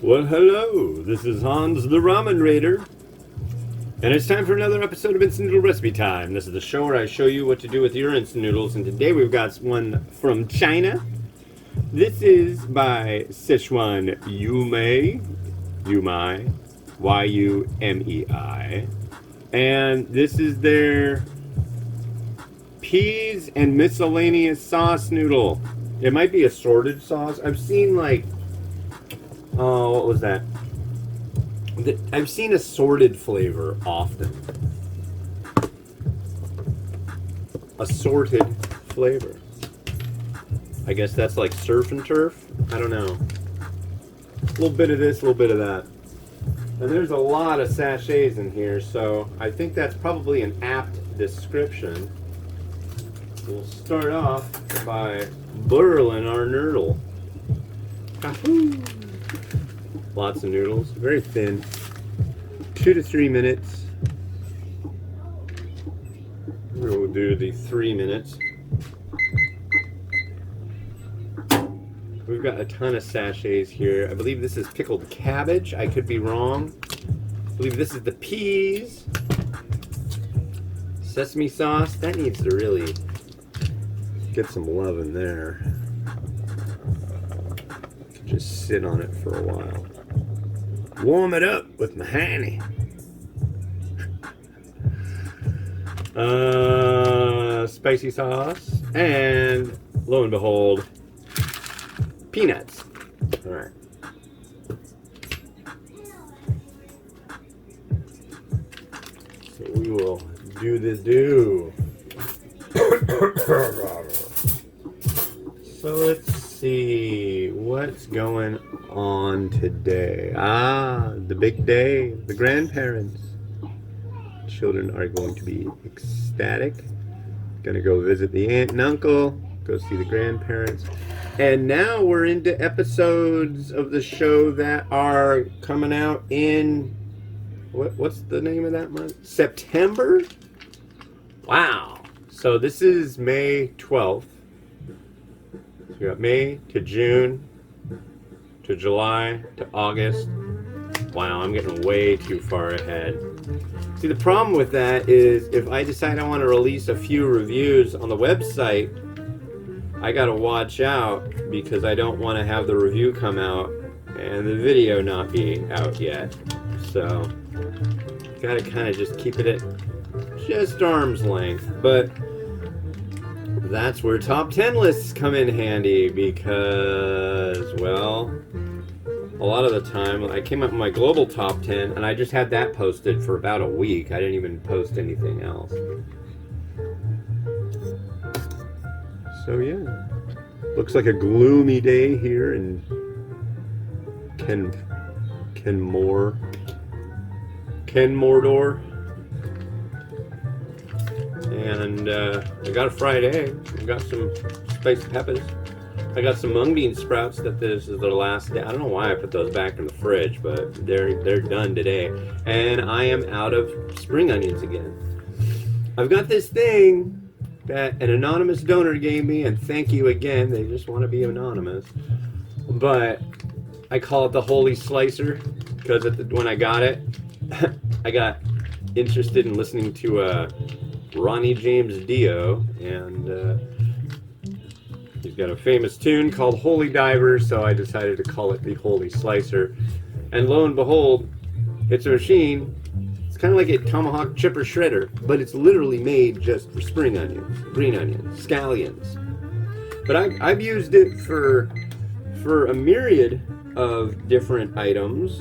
Well, hello, this is Hans the Ramen Raider, and it's time for another episode of Instant Noodle Recipe Time. This is the show where I show you what to do with your instant noodles, and today we've got one from China. This is by Sichuan Yumei, Y-U-M-E-I, and this is their peas and miscellaneous sauce noodle. It might be assorted sauce. I've seen like, oh, what was that? I've seen assorted flavor often. Assorted flavor. I guess that's like surf and turf. I don't know. A little bit of this, a little bit of that. And there's a lot of sachets in here, so I think that's probably an apt description. We'll start off by burling our noodle. Ahoo! Lots of noodles, very thin. 2 to 3 minutes. We'll do the 3 minutes. We've got a ton of sachets here. I believe this is pickled cabbage. I could be wrong. I believe this is the peas. Sesame sauce. That needs to really get some love in there. Just sit on it for a while. Warm it up with my honey. Spicy sauce. And lo and behold, peanuts. All right. So we will do this do. So let's see what's going on today. The big day. The grandparents. Children are going to be ecstatic. Gonna go visit the aunt and uncle. Go see the grandparents. And now we're into episodes of the show that are coming out in, what's the name of that month? September? Wow. So this is May 12th. So we got May to June to July to August. Wow, I'm getting way too far ahead. See, the problem with that is if I decide I want to release a few reviews on the website, I gotta watch out because I don't want to have the review come out and the video not be out yet. So, gotta kind of just keep it at just arm's length. But that's where top 10 lists come in handy because, well, a lot of the time I came up with my global top 10 and I just had that posted for about a week. I didn't even post anything else. So yeah, looks like a gloomy day here in Mordor. And I got a fried egg. I got some spiced peppers. I got some mung bean sprouts that this is their last day. I don't know why I put those back in the fridge, but they're done today. And I am out of spring onions again. I've got this thing that an anonymous donor gave me, and thank you again. They just want to be anonymous. But I call it the Holy Slicer because when I got it, I got interested in listening to Ronnie James Dio, and he's got a famous tune called Holy Diver, so I decided to call it the Holy Slicer. And lo and behold, it's a machine. It's kind of like a tomahawk chipper shredder, but it's literally made just for spring onions, green onions, scallions. But I've used it for a myriad of different items.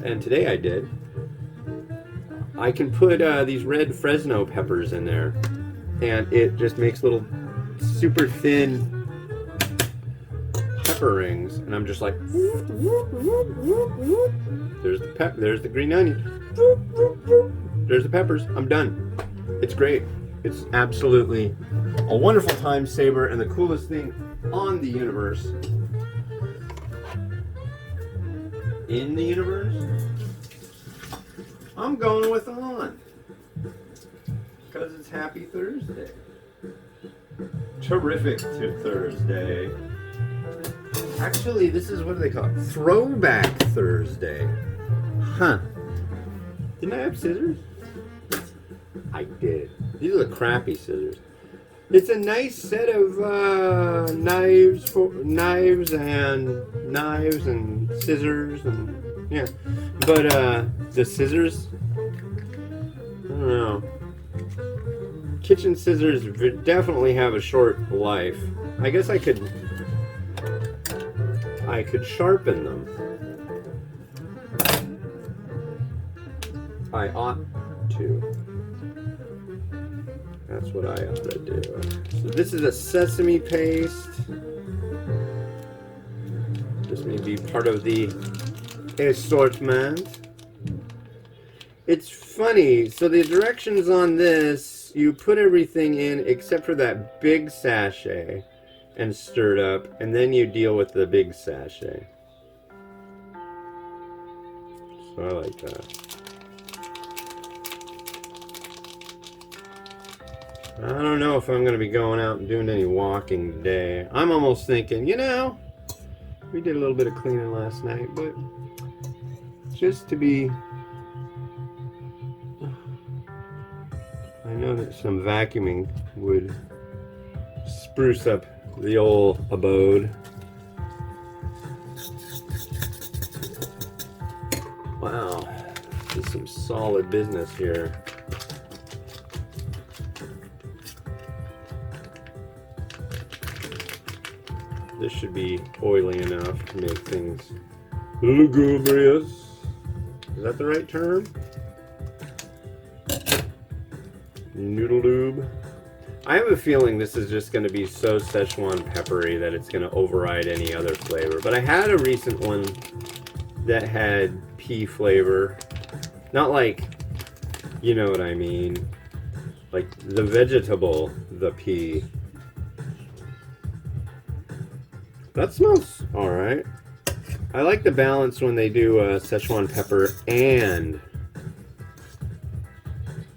And today I did. I can put these red Fresno peppers in there, and it just makes little super thin pepper rings, and I'm just like, there's the green onion, there's the peppers, I'm done. It's great. It's absolutely a wonderful time saver and the coolest thing on the universe. In the universe? I'm going with on. Because it's Happy Thursday. Terrific to Thursday. Actually, this is, what do they call it? Throwback Thursday. Huh. Didn't I have scissors? I did. These are the crappy scissors. It's a nice set of knives and scissors and yeah. But the scissors, I don't know. Kitchen scissors definitely have a short life. I guess I could sharpen them. I ought to. That's what I ought to do. So this is a sesame paste. This may be part of the assortment. It's funny. So the directions on this, you put everything in except for that big sachet and stir it up, and then you deal with the big sachet. So I like that. I don't know if I'm going to be going out and doing any walking today. I'm almost thinking, we did a little bit of cleaning last night, but just to be... I know that some vacuuming would spruce up the old abode. Wow, this is some solid business here. This should be oily enough to make things lugubrious. Is that the right term? Noodle lube. I have a feeling this is just going to be so Szechuan peppery that it's going to override any other flavor. But I had a recent one that had pea flavor. Not like, you know what I mean. Like the vegetable, the pea. That smells alright. I like the balance when they do Szechuan pepper and...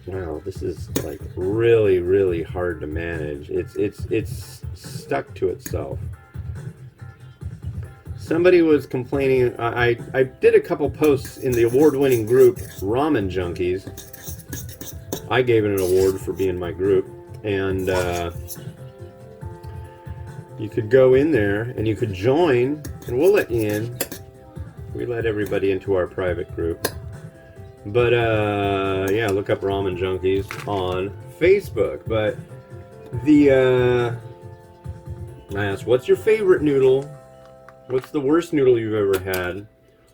Wow, this is like really, really hard to manage. It's stuck to itself. Somebody was complaining. I did a couple posts in the award-winning group Ramen Junkies. I gave it an award for being my group, and you could go in there and you could join, and we'll let you in. We let everybody into our private group. But yeah, look up Ramen Junkies on Facebook. But I asked, what's your favorite noodle? What's the worst noodle you've ever had?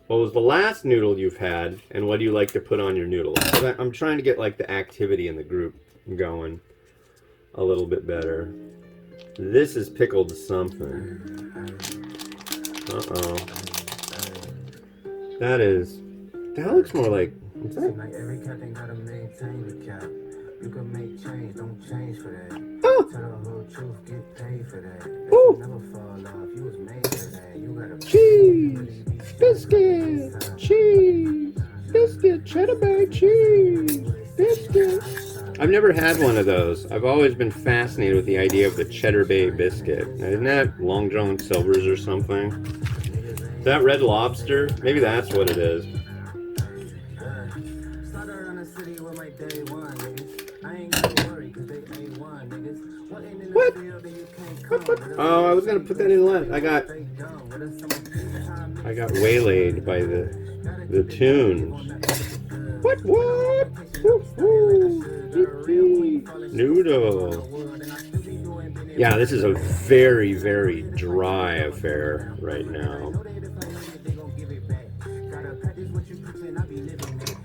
What was the last noodle you've had? And what do you like to put on your noodle? So I'm trying to get like the activity in the group going a little bit better. This is pickled something. Uh-oh. That looks more like... What's that? Like every cat they gotta maintain the cap. You can make change, don't change for that. Oh. Tell the whole truth, get paid for that. Oh. Never fall off, you was made for that. You gotta cheese, biscuit, cheese, biscuit, cheddar bay, cheese, biscuit. I've never had one of those. I've always been fascinated with the idea of the cheddar bay biscuit. Now, isn't that Long John Silver's or something? Is that Red Lobster? Maybe that's what it is. What? Oh, I was gonna put that in last. I got waylaid by the tunes. What? Noodle. Yeah, this is a very, very dry affair right now.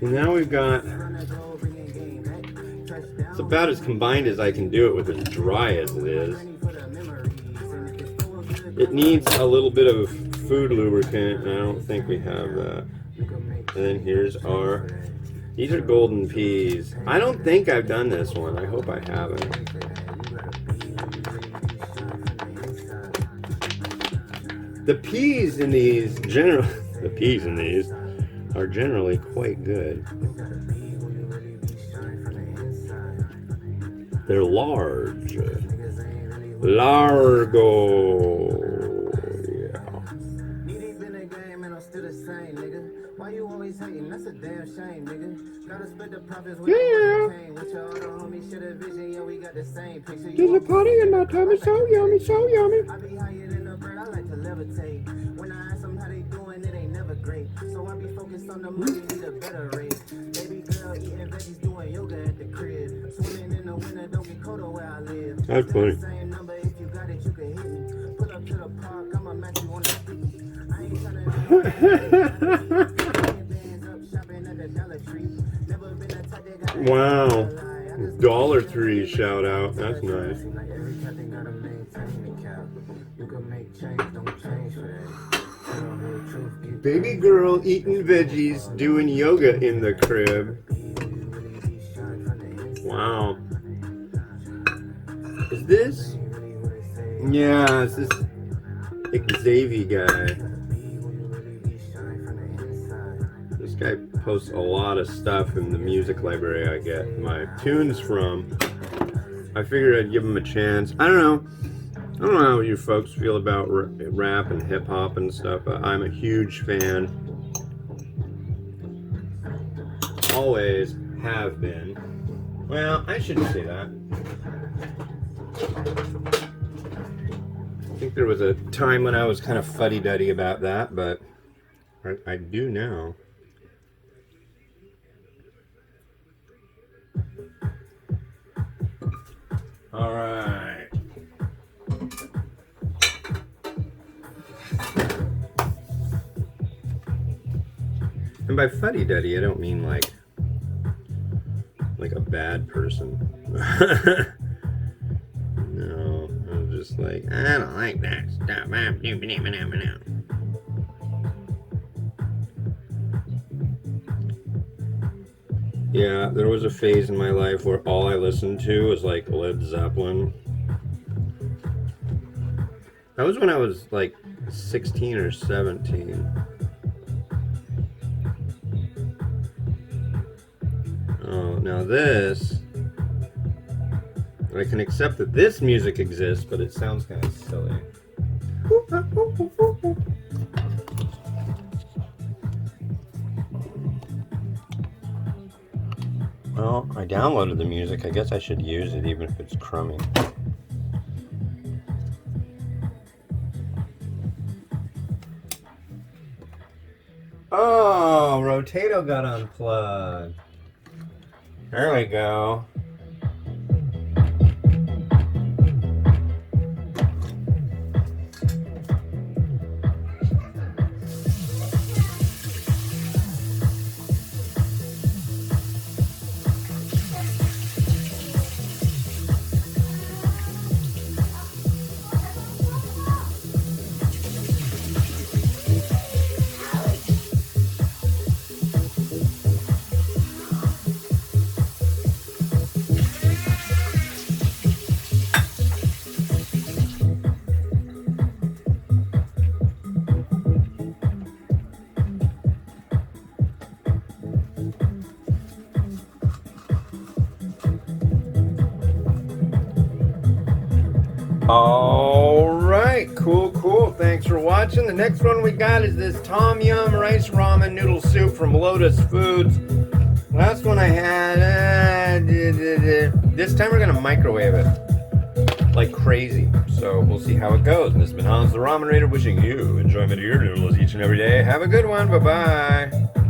And now we've got... It's about as combined as I can do it with as dry as it is. It needs a little bit of food lubricant, and I don't think we have that. And then here's our... These are golden peas. I don't think I've done this one. I hope I haven't. The peas in these are generally quite good. They're large. Largo. Yeah. always hating, that's a damn shame, nigga. Gotta split the profits with Yeah. the came. With your other homie, shit a vision, yeah, we got the same picture. There's a pudding in my tummy, so yummy, so yummy. I be higher than a bird, I like to levitate. When I ask them how they doing, it ain't never great. So I be focused on the money, need a better rate. Baby girl eating veggies, doing yoga at the crib. Swimming in the winter, don't get cold where I live. That's funny. Same number, if you got it, you can hit me. Pull up to the park, I'ma match you on the street. I ain't tryna bands up shopping at the Dollar Tree. Never been a type that got Wow. Dollar Tree shout out. That's nice. like everything gotta maintain the cap. You can make change, don't change for that. Tell the whole truth, get Baby girl eating veggies, doing yoga in the crib. Wow. Is this? Yeah, it's this Xavier guy. This guy posts a lot of stuff in the music library I get my tunes from. I figured I'd give him a chance. I don't know how you folks feel about rap and hip hop and stuff, but I'm a huge fan. Always have been. Well, I shouldn't say that. I think there was a time when I was kind of fuddy-duddy about that, but I do now. All right. And by fuddy-duddy, I don't mean like a bad person. No, I'm just like, I don't like that stuff. Yeah, there was a phase in my life where all I listened to was like Led Zeppelin. That was when I was like 16 or 17. Oh, now this, I can accept that this music exists, but it sounds kind of silly. Well, I downloaded the music. I guess I should use it even if it's crummy. Oh, Rotato got unplugged. There we go. All right, cool. Thanks for watching. The next one we got is this Tom Yum rice ramen noodle soup from Lotus Foods. Last one I had, this time we're gonna microwave it like crazy. So we'll see how it goes. And this has been Hans the Ramen Raider wishing you enjoyment of your noodles each and every day. Have a good one. Bye-bye.